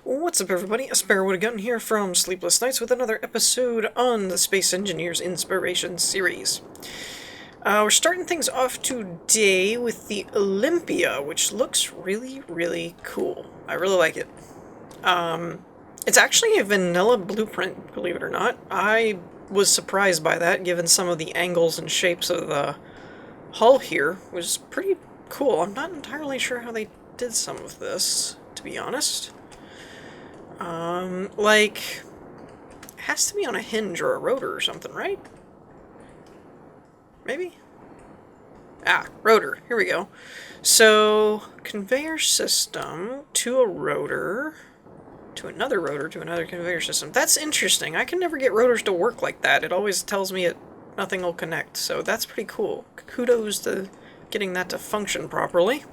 What's up, everybody? A Sparrow would have gotten here from Sleepless Nights with another episode on the Space Engineers Inspiration series. We're starting things off today with the Olympia, which looks really, really cool. I really like it. It's actually a vanilla blueprint, believe it or not. I was surprised by that, given some of the angles and shapes of the hull here. It was pretty cool. I'm not entirely sure how they did some of this, to be honest. Like, it has to be on a hinge or a rotor or something, right? Maybe? Ah, rotor. Here we go. So, conveyor system to a rotor, to another rotor, to another conveyor system. That's interesting. I can never get rotors to work like that. It always tells me nothing will connect, so that's pretty cool. Kudos to getting that to function properly.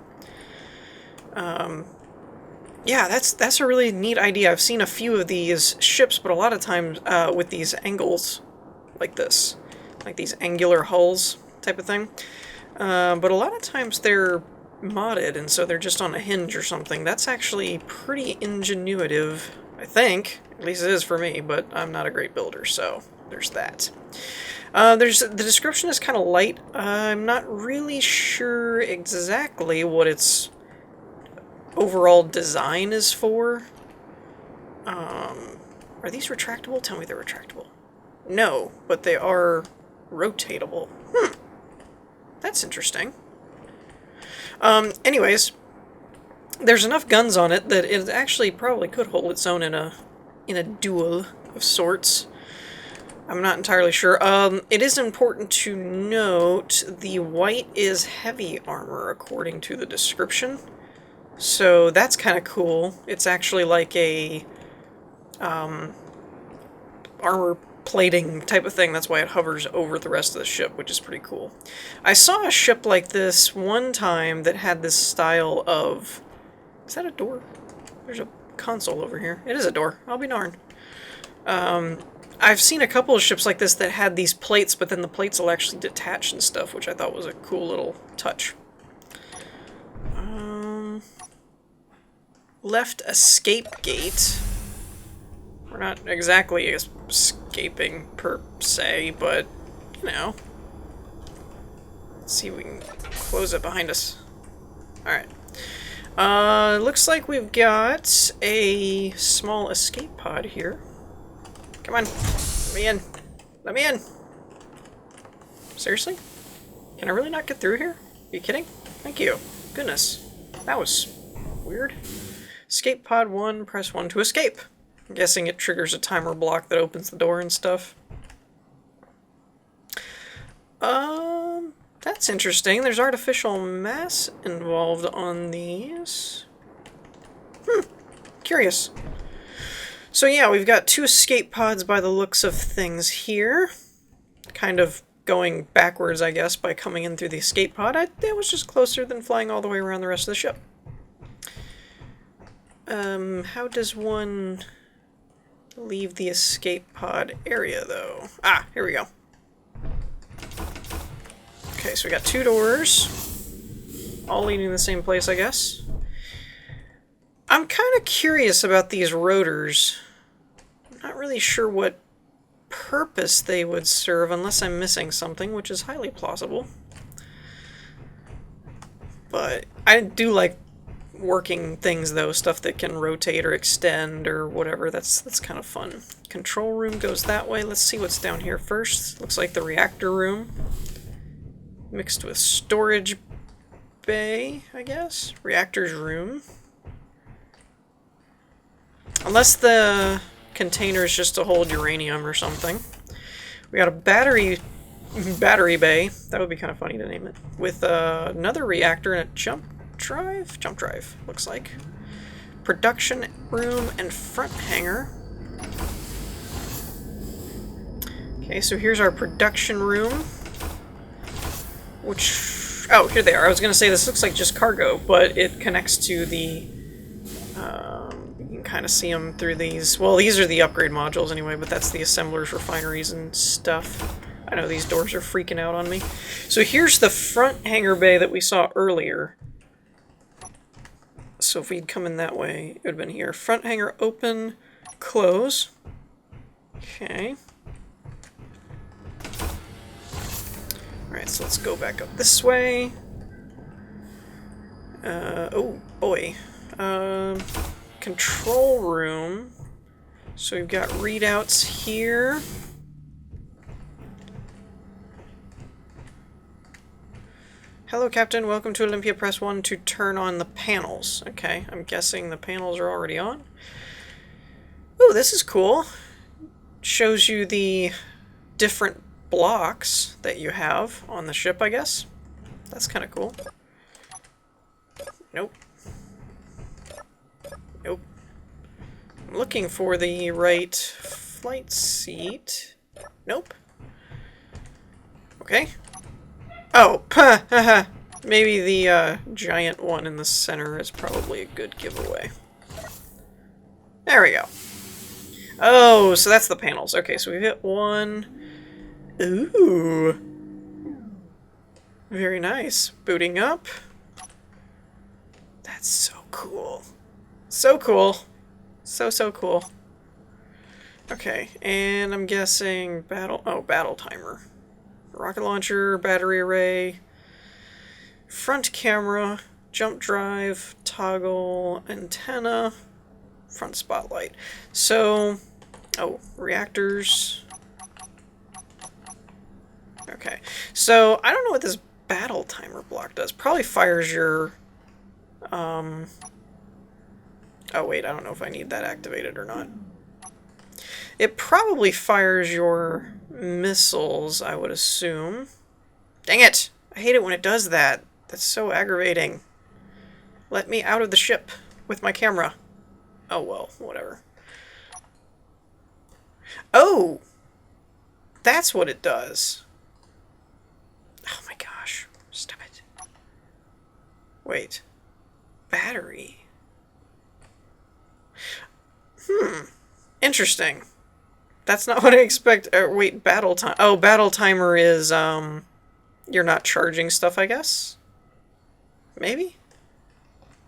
Yeah, that's a really neat idea. I've seen a few of these ships, but a lot of times with these angles like this, like these angular hulls type of thing. But a lot of times they're modded, and so they're just on a hinge or something. That's actually pretty ingenuitive, I think. At least it is for me, but I'm not a great builder, so there's that. The description is kind of light. I'm not really sure exactly what its overall design is for. Are these retractable? Tell me they're retractable. No, but they are rotatable. That's interesting. Anyways, there's enough guns on it that it actually probably could hold its own in a duel of sorts. I'm not entirely sure. It is important to note the white is heavy armor according to the description. So that's kind of cool. It's actually like a armor plating type of thing. That's why it hovers over the rest of the ship, which is pretty cool. I saw a ship like this one time that had this style of... Is that a door? There's a console over here. It is a door. I'll be darned. I've seen a couple of ships like this that had these plates, but then the plates will actually detach and stuff, which I thought was a cool little touch. Left escape gate. We're not exactly escaping per se, but, you know. Let's see if we can close it behind us. Alright. Looks like we've got a small escape pod here. Come on. Let me in. Let me in. Seriously? Can I really not get through here? Are you kidding? Thank you. Goodness. That was weird. Escape pod 1, press 1 to escape. I'm guessing it triggers a timer block that opens the door and stuff. That's interesting. There's artificial mass involved on these. Curious. So yeah, we've got 2 escape pods by the looks of things here. Kind of going backwards, I guess, by coming in through the escape pod. It was just closer than flying all the way around the rest of the ship. How does one leave the escape pod area, though? Ah, here we go. Okay, so we got 2 doors, all leading to the same place, I guess. I'm kind of curious about these rotors. I'm not really sure what purpose they would serve, unless I'm missing something, which is highly plausible. But I do like working things, though, stuff that can rotate or extend or whatever. That's kind of fun. Control room goes that way. Let's see what's down here first. Looks like the reactor room mixed with storage bay, I guess. Reactor's room. Unless the container is just to hold uranium or something. We got a battery bay. That would be kind of funny to name it. With another reactor and a jump drive, looks like. Production room and front hangar. Okay, so here's our production room. Which... Oh, here they are. I was going to say this looks like just cargo, but it connects to the... you can kind of see them through these... Well, these are the upgrade modules anyway, but that's the assemblers, refineries, and stuff. I know these doors are freaking out on me. So here's the front hangar bay that we saw earlier. so if we'd come in that way, it would have been here. Front hanger open, close. Okay. Alright, so let's go back up this way. Oh boy. Control room. So we've got readouts here. Hello, Captain. Welcome to Olympia. Press 1 to turn on the panels. Okay, I'm guessing the panels are already on. Oh, this is cool. Shows you the different blocks that you have on the ship, I guess. That's kind of cool. Nope. Nope. I'm looking for the right flight seat. Nope. Okay. Oh, haha. Maybe the giant one in the center is probably a good giveaway. There we go. Oh, so that's the panels. Okay, so we've hit one. Ooh. Very nice. Booting up. That's so cool. So cool. So cool. Okay, and I'm guessing battle timer. Rocket launcher, battery array, front camera, jump drive, toggle, antenna, front spotlight. So, oh, reactors. Okay, so I don't know what this battle timer block does. Probably fires your, oh wait, I don't know if I need that activated or not. It probably fires your missiles, I would assume. Dang it! I hate it when it does that. That's so aggravating. Let me out of the ship with my camera. Oh well, whatever. Oh! That's what it does. Oh my gosh. Stop it. Wait. Battery. Interesting. That's not what I expect. Wait, battle time. Oh, battle timer is, you're not charging stuff, I guess? Maybe?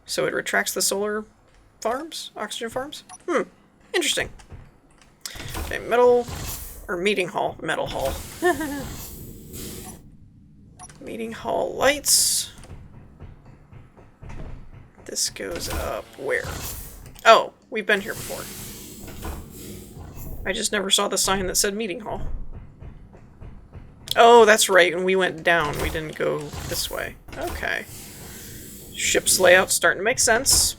So it retracts the solar farms? Oxygen farms? Interesting. Okay, meeting hall. Metal hall. Meeting hall lights. This goes up where? Oh, we've been here before. I just never saw the sign that said meeting hall. Oh, that's right, and we went down. We didn't go this way. Okay. Ship's layout starting to make sense.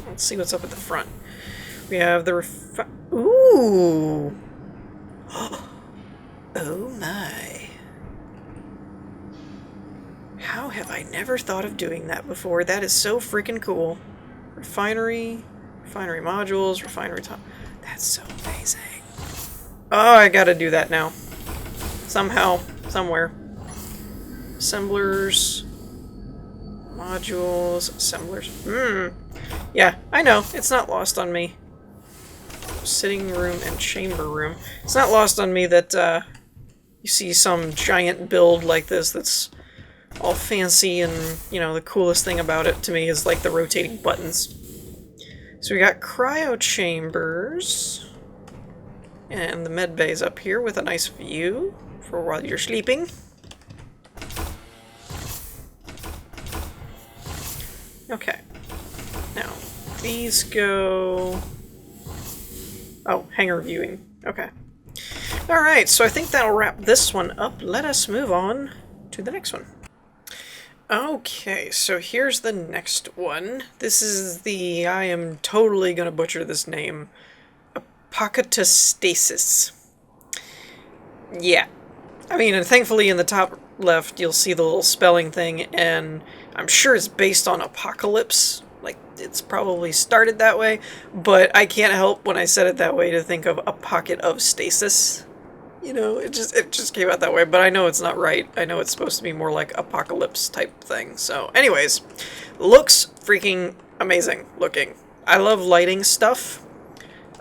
Let's see what's up at the front. We have the ooh! Oh my. How have I never thought of doing that before? That is so freaking cool. Refinery modules, refinery top. That's so amazing. Oh, I gotta do that now. Somehow, somewhere. Assemblers, modules, assemblers. Yeah, I know. It's not lost on me. Sitting room and chamber room. It's not lost on me that you see some giant build like this that's all fancy and, you know, the coolest thing about it to me is like the rotating buttons. So we got cryo chambers, and the med bay's up here with a nice view for while you're sleeping. Okay, now these go... Oh, hangar viewing. Okay. Alright, so I think that'll wrap this one up. Let us move on to the next one. Okay, so here's the next one. This is the... I am totally gonna butcher this name. Apocatastasis. Yeah. I mean, and thankfully in the top left you'll see the little spelling thing, and I'm sure it's based on apocalypse. Like, it's probably started that way, but I can't help when I said it that way to think of a pocket of stasis. You know, it just came out that way, but I know it's not right. I know it's supposed to be more like apocalypse type thing. So, anyways, looks freaking amazing looking. I love lighting stuff.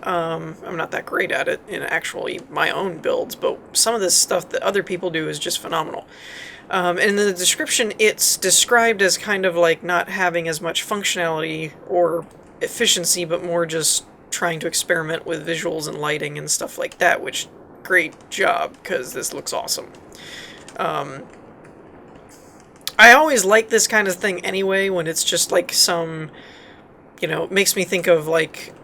I'm not that great at it in actually my own builds, but some of this stuff that other people do is just phenomenal. In the description, it's described as kind of like not having as much functionality or efficiency, but more just trying to experiment with visuals and lighting and stuff like that, which, great job, because this looks awesome. I always like this kind of thing anyway, when it's just like some, you know, it makes me think of like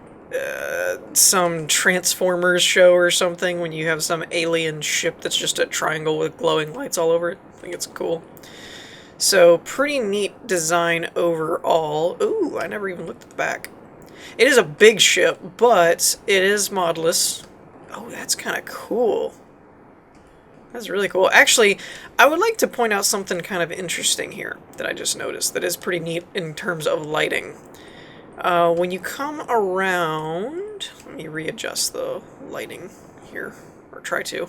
some Transformers show or something, when you have some alien ship that's just a triangle with glowing lights all over it. I think it's cool. So, pretty neat design overall. Ooh, I never even looked at the back. It is a big ship, but it is modless. Oh, that's kind of cool. That's really cool. Actually, I would like to point out something kind of interesting here that I just noticed that is pretty neat in terms of lighting. When you come around... Let me readjust the lighting here, or try to.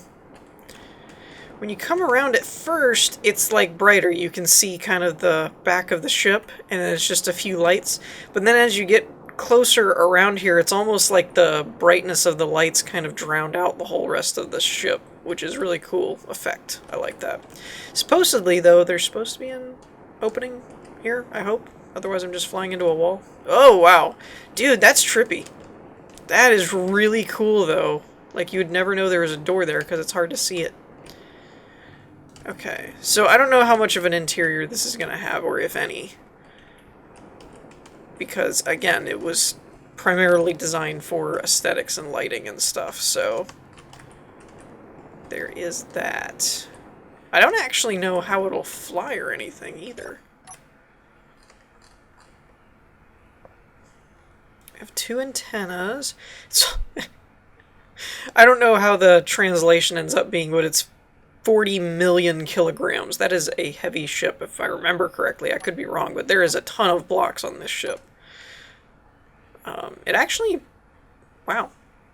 When you come around at first, it's like brighter. You can see kind of the back of the ship, and it's just a few lights. But then as you get closer around here, it's almost like the brightness of the lights kind of drowned out the whole rest of the ship, which is really cool effect. I like that. Supposedly, though, there's supposed to be an opening here, I hope. Otherwise, I'm just flying into a wall. Oh, wow. Dude, that's trippy. That is really cool, though. Like, you would never know there was a door there because it's hard to see it. Okay, so I don't know how much of an interior this is going to have, or if any. Because, again, it was primarily designed for aesthetics and lighting and stuff, so... there is that. I don't actually know how it'll fly or anything, either. I have 2 antennas. I don't know how the translation ends up being, but it's 40 million kilograms. That is a heavy ship, if I remember correctly. I could be wrong, but there is a ton of blocks on this ship. It actually... wow.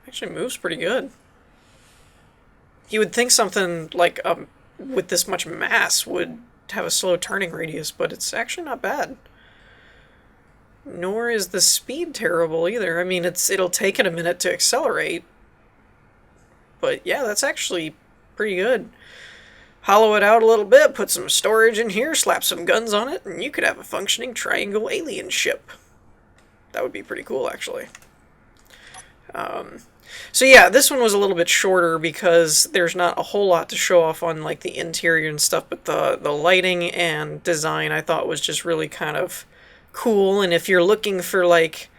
Actually moves pretty good. You would think something like, with this much mass would have a slow turning radius, but it's actually not bad. Nor is the speed terrible either. I mean, it'll take it a minute to accelerate. But yeah, that's actually pretty good. Hollow it out a little bit, put some storage in here, slap some guns on it, and you could have a functioning triangle alien ship. That would be pretty cool, actually. So yeah, this one was a little bit shorter because there's not a whole lot to show off on like the interior and stuff, but the lighting and design I thought was just really kind of cool. And if you're looking for like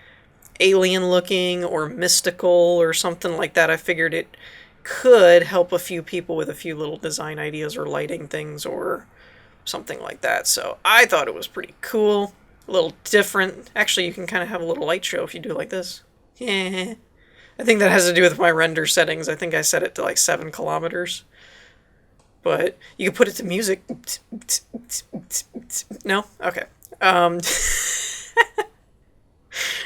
alien looking or mystical or something like that, I figured it could help a few people with a few little design ideas or lighting things or something like that. So I thought it was pretty cool, a little different. Actually, you can kind of have a little light show if you do it like this. Yeah. I think that has to do with my render settings. I think I set it to like 7 kilometers. But you can put it to music. No? Okay.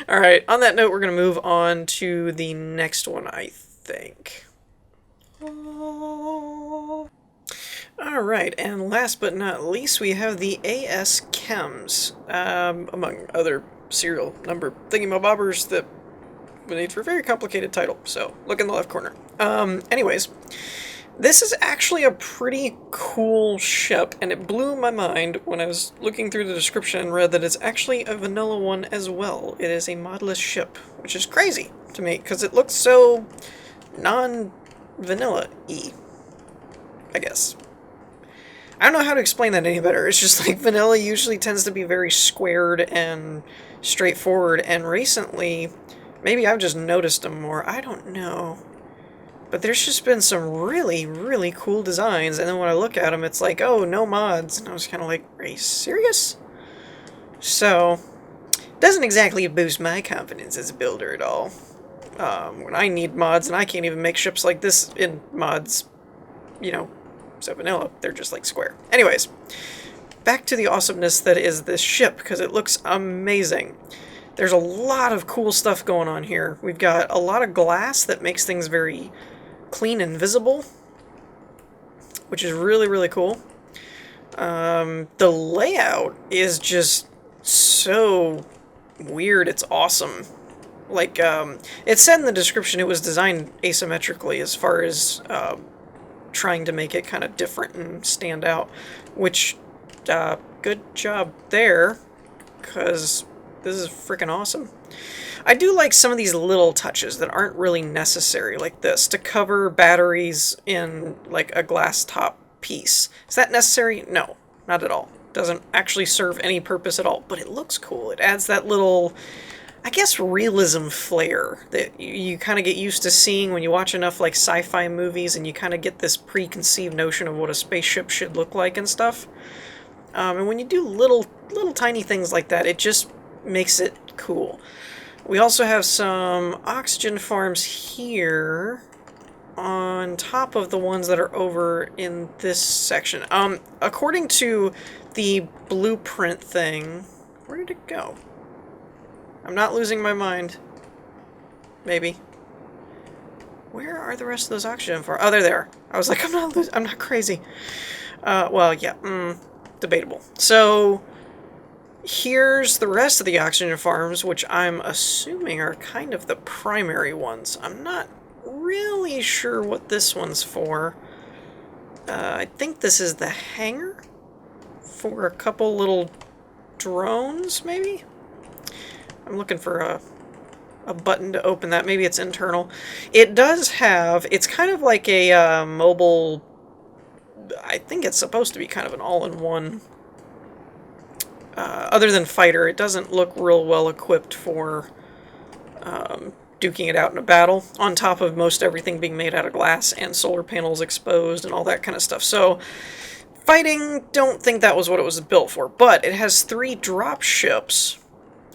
Alright, on that note, we're going to move on to the next one, I think. Alright, and last but not least, we have the AS Kems, among other serial number thingamabobbers that made for a very complicated title, so look in the left corner. Anyways, this is actually a pretty cool ship, and it blew my mind when I was looking through the description and read that it's actually a vanilla one as well. It is a modless ship, which is crazy to me, because it looks so non-vanilla-y, I guess. I don't know how to explain that any better. It's just like vanilla usually tends to be very squared and straightforward, and recently... maybe I've just noticed them more. I don't know. But there's just been some really, really cool designs. And then when I look at them, it's like, oh, no mods. And I was kind of like, are you serious? So, doesn't exactly boost my confidence as a builder at all. When I need mods, and I can't even make ships like this in mods, you know, so vanilla. They're just like square. Anyways, back to the awesomeness that is this ship, because it looks amazing. There's a lot of cool stuff going on here. We've got a lot of glass that makes things very clean and visible, which is really, really cool. The layout is just so weird. It's awesome. Like, it said in the description it was designed asymmetrically as far as trying to make it kind of different and stand out, which, good job there, because this is freaking awesome. I do like some of these little touches that aren't really necessary, like this, to cover batteries in, like, a glass top piece. Is that necessary? No, not at all. Doesn't actually serve any purpose at all, but it looks cool. It adds that little, I guess, realism flair that you kind of get used to seeing when you watch enough, like, sci-fi movies, and you kind of get this preconceived notion of what a spaceship should look like and stuff. And when you do little tiny things like that, it just makes it cool. We also have some oxygen farms here on top of the ones that are over in this section. According to the blueprint thing, where did it go? I'm not losing my mind. Maybe. Where are the rest of those oxygen farms? Oh, they're there. I was like, I'm not crazy. Well, yeah, debatable. So here's the rest of the oxygen farms, which I'm assuming are kind of the primary ones. I'm not really sure what this one's for. I think this is the hangar for a couple little drones, maybe? I'm looking for a button to open that. Maybe it's internal. It does have, it's kind of like a mobile, I think it's supposed to be kind of an all-in-one. Other than fighter, it doesn't look real well equipped for duking it out in a battle, on top of most everything being made out of glass and solar panels exposed and all that kind of stuff. So, fighting, don't think that was what it was built for, but it has 3 drop ships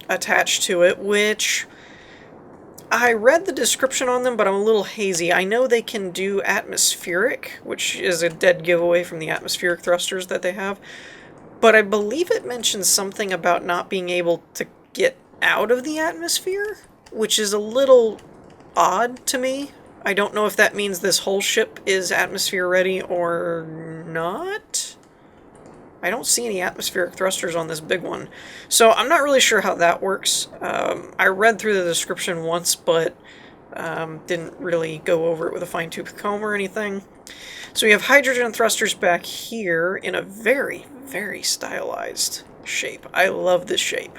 attached to it, which I read the description on them, but I'm a little hazy. I know they can do atmospheric, which is a dead giveaway from the atmospheric thrusters that they have. But I believe it mentions something about not being able to get out of the atmosphere, which is a little odd to me. I don't know if that means this whole ship is atmosphere ready or not. I don't see any atmospheric thrusters on this big one. So I'm not really sure how that works. I read through the description once, but didn't really go over it with a fine-tooth comb or anything. So we have hydrogen thrusters back here in a very, very stylized shape. I love this shape.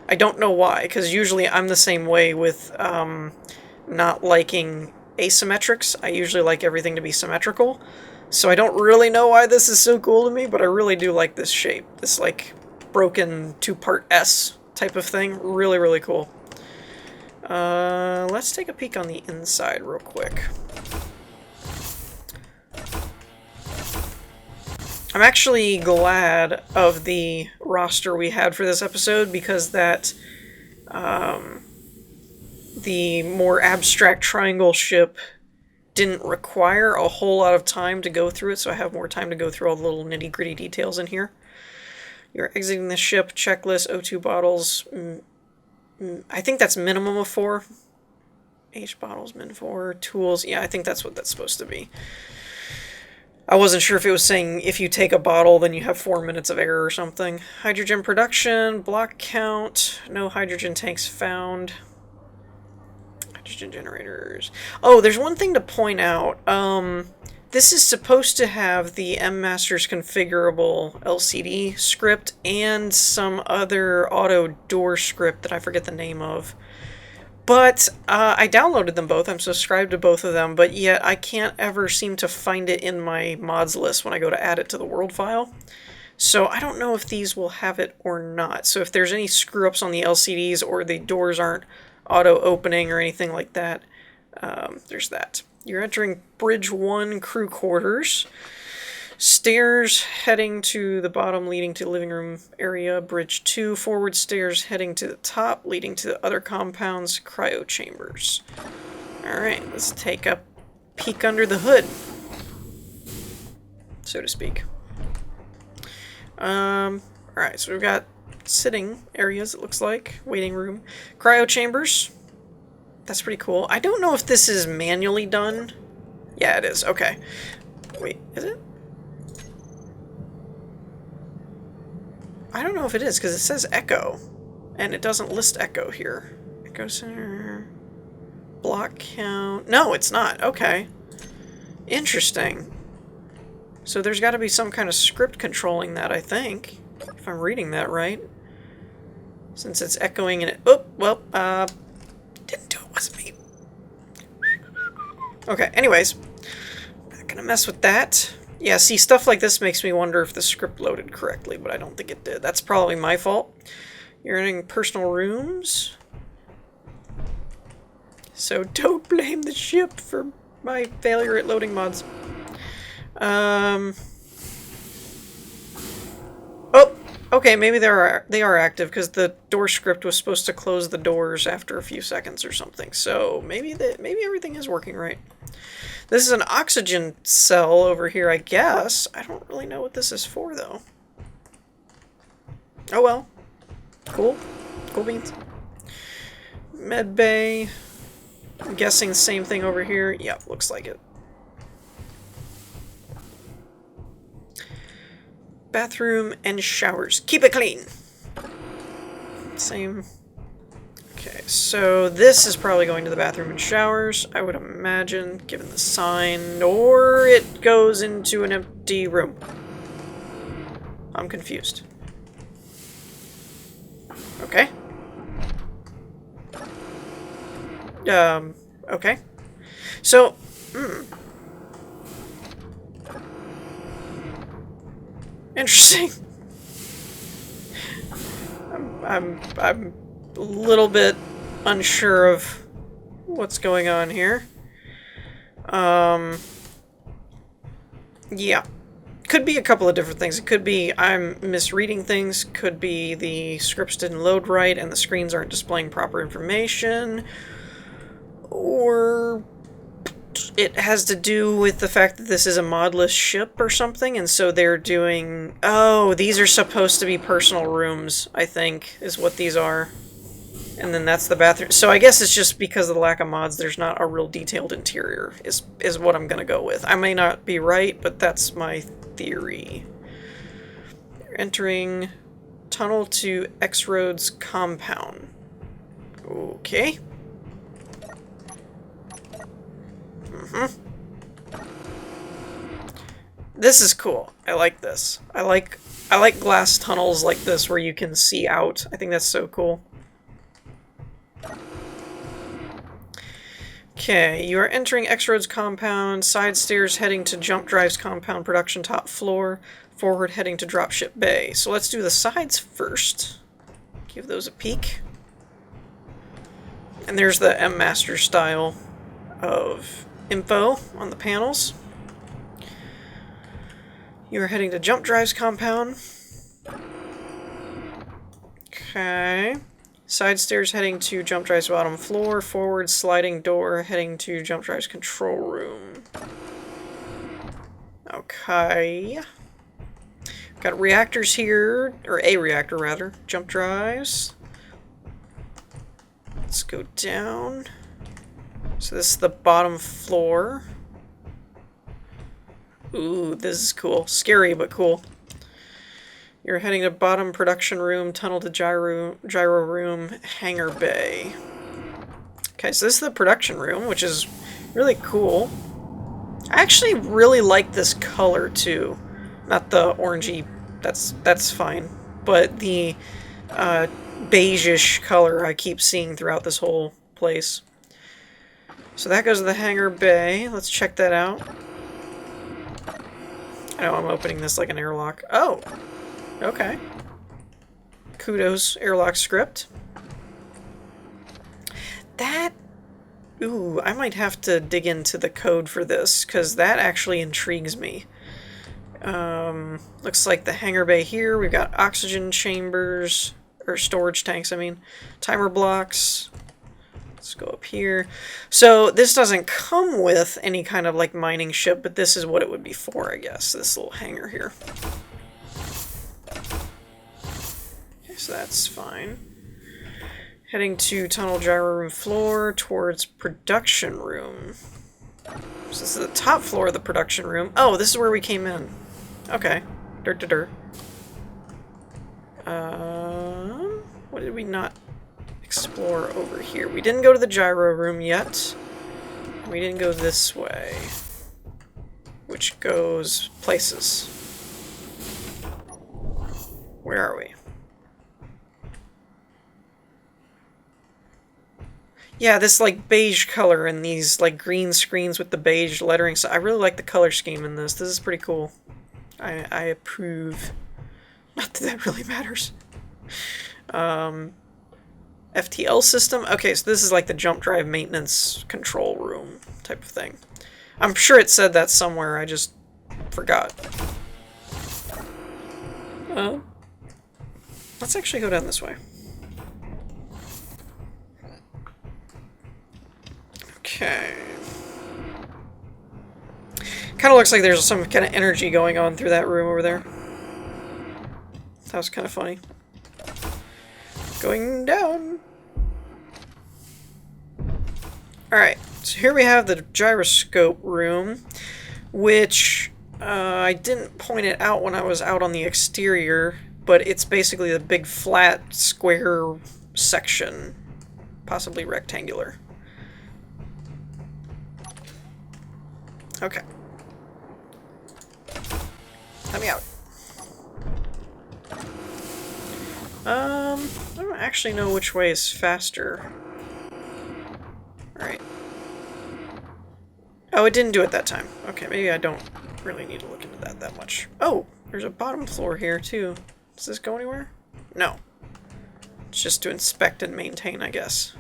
I don't know why, because usually I'm the same way with not liking asymmetrics. I usually like everything to be symmetrical. So I don't really know why this is so cool to me, but I really do like this shape. This, like, broken 2-part S type of thing. Really, really cool. Let's take a peek on the inside real quick. I'm actually glad of the roster we had for this episode, because that, the more abstract triangle ship didn't require a whole lot of time to go through it, so I have more time to go through all the little nitty-gritty details in here. You're exiting the ship, checklist, O2 bottles, I think that's minimum of 4. H bottles, min 4, tools, yeah, I think that's what that's supposed to be. I wasn't sure if it was saying if you take a bottle, then you have 4 minutes of air or something. Hydrogen production, block count, no hydrogen tanks found. Hydrogen generators. Oh, there's one thing to point out. This is supposed to have the M-Master's configurable LCD script and some other auto door script that I forget the name of. But I downloaded them both. I'm subscribed to both of them, but yet I can't ever seem to find it in my mods list when I go to add it to the world file. So I don't know if these will have it or not. So if there's any screw-ups on the LCDs or the doors aren't auto-opening or anything like that, there's that. You're entering Bridge 1 crew quarters. Stairs heading to the bottom leading to the living room area. Bridge 2, forward stairs heading to the top leading to the other compounds. Cryo chambers. Alright, let's take a peek under the hood, so to speak. Alright, so we've got sitting areas, it looks like. Waiting room. Cryo chambers. That's pretty cool. I don't know if this is manually done. Yeah, it is. Okay. Wait, is it? I don't know if it is, because it says Echo, and it doesn't list Echo here. Echo Center. block count? No, it's not. Okay. Interesting. So there's got to be some kind of script controlling that, I think. If I'm reading that right. Since it's echoing and it... Oh, well, didn't do it, wasn't me. Okay, anyways. Not gonna mess with that. Yeah, see, stuff like this makes me wonder if the script loaded correctly, but I don't think it did. That's probably my fault. You're entering personal rooms. So don't blame the ship for my failure at loading mods. Oh, okay, maybe they are active because the door script was supposed to close the doors after a few seconds or something. So maybe everything is working right. This is an oxygen cell over here, I guess. I don't really know what this is for though. Oh well. Cool. Cool beans. Med bay. I'm guessing the same thing over here. Yep, looks like it. Bathroom and showers. Keep it clean. Same. Okay, so this is probably going to the bathroom and showers, I would imagine, given the sign, or it goes into an empty room. I'm confused. Okay. Okay. So, interesting. I'm a little bit unsure of what's going on here. Yeah. Could be a couple of different things. It could be I'm misreading things, could be the scripts didn't load right and the screens aren't displaying proper information, or it has to do with the fact that this is a modless ship or something, and so they're doing... Oh, these are supposed to be personal rooms, I think, is what these are. And then that's the bathroom. So I guess it's just because of the lack of mods, there's not a real detailed interior, is what I'm gonna go with. I may not be right, but that's my theory. You're entering tunnel to X-Roads compound. Okay. This is cool. I like this. I like glass tunnels like this where you can see out. I think that's so cool. Okay, you are entering X-Roads compound, side stairs heading to Jump Drive's compound production top floor, forward heading to Dropship Bay. So let's do the sides first. Give those a peek. And there's the M-Master style of info on the panels. You are heading to Jump Drive's compound. Okay. Side stairs heading to Jump Drive's bottom floor. Forward sliding door heading to Jump Drive's control room. Okay. Got reactors here, or a reactor rather. Jump drives. Let's go down. So this is the bottom floor. Ooh, this is cool. Scary, but cool. You're heading to bottom production room, tunnel to gyro room, hangar bay. Okay, so this is the production room, which is really cool. I actually really like this color too. Not the orangey, that's fine. But the beige-ish color I keep seeing throughout this whole place. So that goes to the hangar bay. Let's check that out. I know I'm opening this like an airlock. Oh! Okay. Kudos, airlock script. That... Ooh, I might have to dig into the code for this, because that actually intrigues me. Looks like the hangar bay here. We've got oxygen chambers, or storage tanks, I mean. Timer blocks. Let's go up here. So this doesn't come with any kind of like mining ship, but this is what it would be for, I guess. This little hangar here. Okay, so that's fine. Heading to tunnel gyro room floor towards production room. So this is the top floor of the production room. Oh, this is where we came in. Okay. Dirt. What did we not explore over here. We didn't go to the gyro room yet. We didn't go this way, which goes places. Where are we? Yeah, this like beige color and these like green screens with the beige lettering. So I really like the color scheme in this. This is pretty cool. I approve. Not that that really matters. FTL system. Okay, so this is like the jump drive maintenance control room type of thing. I'm sure it said that somewhere. I just forgot. Let's actually go down this way. Okay. Kind of looks like there's some kind of energy going on through that room over there. That was kind of funny. Going down. Alright, so here we have the gyroscope room, which I didn't point it out when I was out on the exterior, but it's basically the big flat square section, possibly rectangular. Okay. Let me out. I don't actually know which way is faster. Alright. Oh, it didn't do it that time. Okay, maybe I don't really need to look into that much. Oh, there's a bottom floor here, too. Does this go anywhere? No. It's just to inspect and maintain, I guess.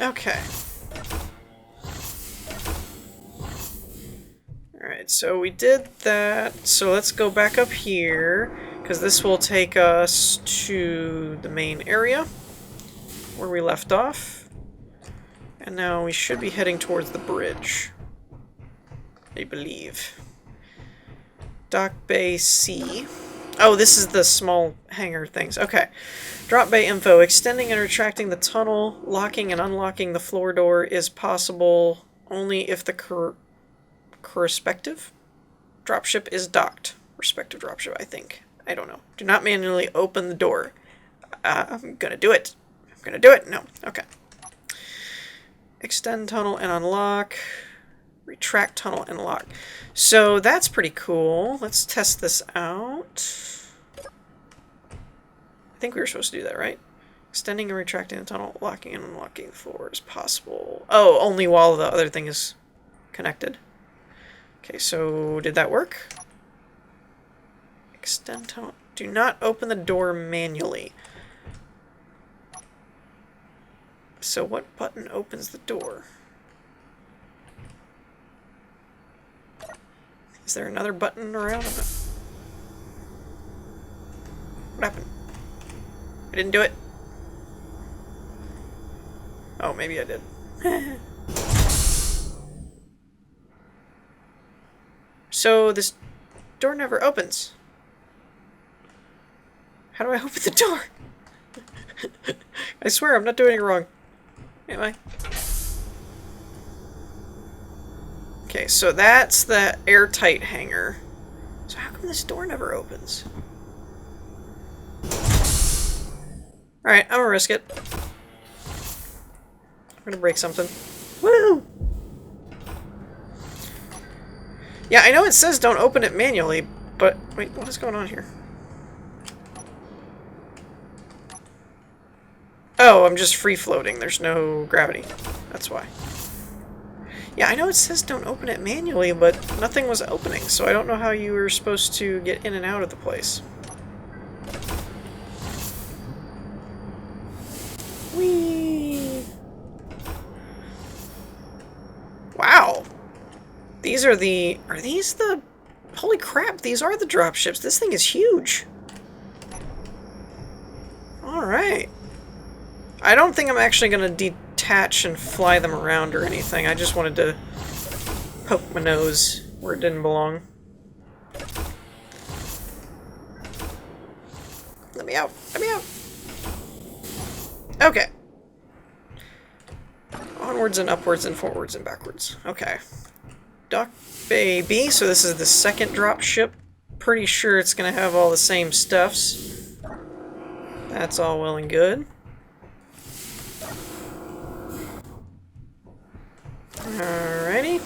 Okay. Alright, so we did that. So let's go back up here, because this will take us to the main area where we left off. And now we should be heading towards the bridge, I believe. Dock Bay C. Oh, this is the small hangar things. Okay. Drop bay info. Extending and retracting the tunnel, locking and unlocking the floor door is possible only if the correspective dropship is docked. Respective dropship, I think. I don't know. Do not manually open the door. I'm gonna do it. I'm gonna do it. No. Okay. Extend tunnel and unlock. Retract tunnel and lock. So that's pretty cool. Let's test this out. I think we were supposed to do that, right? Extending and retracting the tunnel, locking and unlocking the floor is possible. Oh, only while the other thing is connected. Okay, so did that work? Extend tunnel. Do not open the door manually. So what button opens the door? Is there another button around? What happened? I didn't do it. Oh, maybe I did. So this door never opens. How do I open the door? I swear I'm not doing it wrong. Am I? Okay, so that's the airtight hangar. So how come this door never opens? Alright, I'm gonna risk it. I'm gonna break something. Woo! Yeah, I know it says don't open it manually, but wait, what is going on here? Oh, I'm just free-floating. There's no gravity. That's why. Yeah, I know it says don't open it manually, but nothing was opening, so I don't know how you were supposed to get in and out of the place. Whee! Wow. These are the... Are these the... Holy crap, these are the dropships. This thing is huge. Alright. I don't think I'm actually going to detach and fly them around or anything. I just wanted to poke my nose where it didn't belong. Let me out. Let me out. Okay. Onwards and upwards and forwards and backwards. Okay. Dock Bay B, so this is the second drop ship pretty sure it's going to have all the same stuffs. That's all well and good. Alrighty.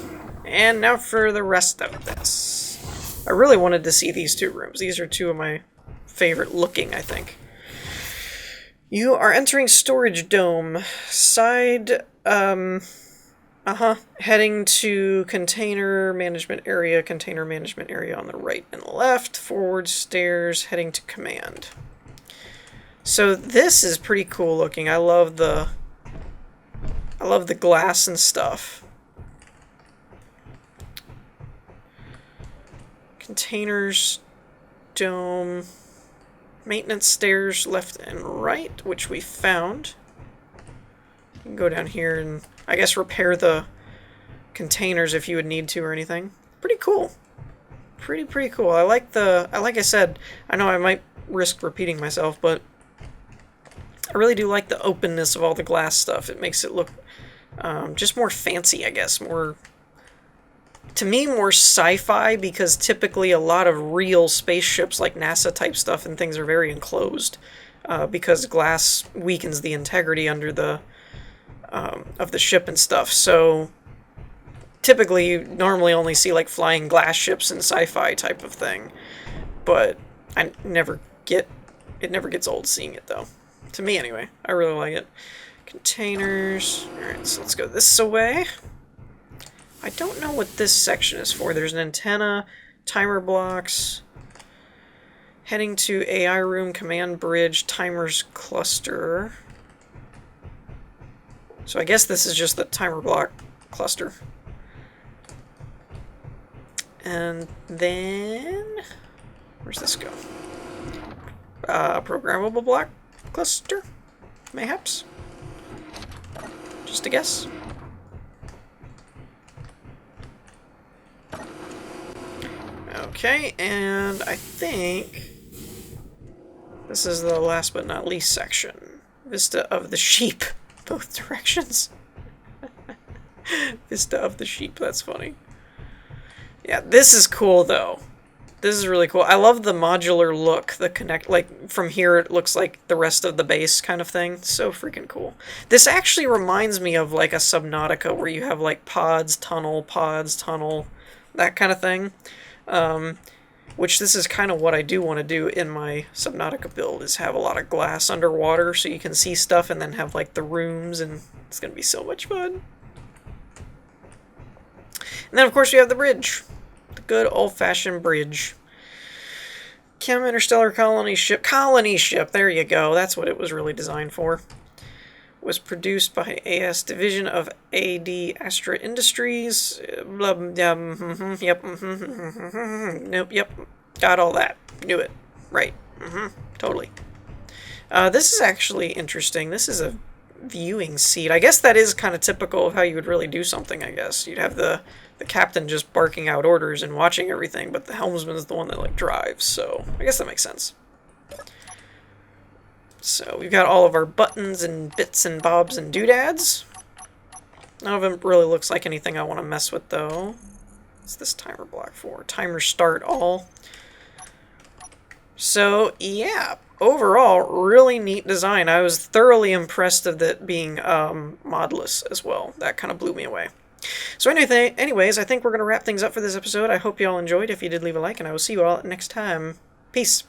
And now for the rest of this. I really wanted to see these two rooms. These are two of my favorite looking, I think. You are entering storage dome. Side, heading to container management area on the right and left. Forward stairs, heading to command. So this is pretty cool looking. I love the glass and stuff. Containers, dome, maintenance stairs left and right, which we found. You can go down here and, I guess, repair the containers if you would need to or anything. Pretty cool. Pretty cool. like I said, I know I might risk repeating myself, but I really do like the openness of all the glass stuff. It makes it look just more fancy, I guess. To me, more sci-fi, because typically a lot of real spaceships, like NASA type stuff and things, are very enclosed, because glass weakens the integrity under the of the ship and stuff. So typically you normally only see like flying glass ships in sci-fi type of thing, but it never gets old seeing it, though. To me anyway. I really like it. Containers. Alright, so let's go this way. I don't know what this section is for. There's an antenna, timer blocks, heading to AI room, command bridge, timers cluster. So I guess this is just the timer block cluster. And then, where's this go? Programmable block cluster, mayhaps? Just a guess. Okay, and I think this is the last but not least section. Vista of the sheep. Both directions. Vista of the sheep, that's funny. Yeah, this is cool, though. This is really cool. I love the modular look, like, from here it looks like the rest of the base kind of thing. So freaking cool. This actually reminds me of, like, a Subnautica, where you have, like, pods, tunnel, that kind of thing. Which this is kind of what I do want to do in my Subnautica build, is have a lot of glass underwater so you can see stuff, and then have, like, the rooms, and it's going to be so much fun. And then, of course, we have the bridge. The good old-fashioned bridge. Kems Interstellar Colony Ship, there you go. That's what it was really designed for. Was produced by AS Division of AD Astra Industries. Yep. Nope, yep. Got all that. Knew it. Right. Totally. This is actually interesting. This is a viewing seat. I guess that is kind of typical of how you would really do something, I guess. You'd have the captain just barking out orders and watching everything, but the helmsman is the one that, like, drives, so I guess that makes sense. So we've got all of our buttons and bits and bobs and doodads. None of them really looks like anything I want to mess with, though. What's this timer block for? Timer start all. So, yeah, overall, really neat design. I was thoroughly impressed of it being modless as well. That kind of blew me away. So anyways, I think we're going to wrap things up for this episode. I hope you all enjoyed. If you did, leave a like, and I will see you all next time. Peace.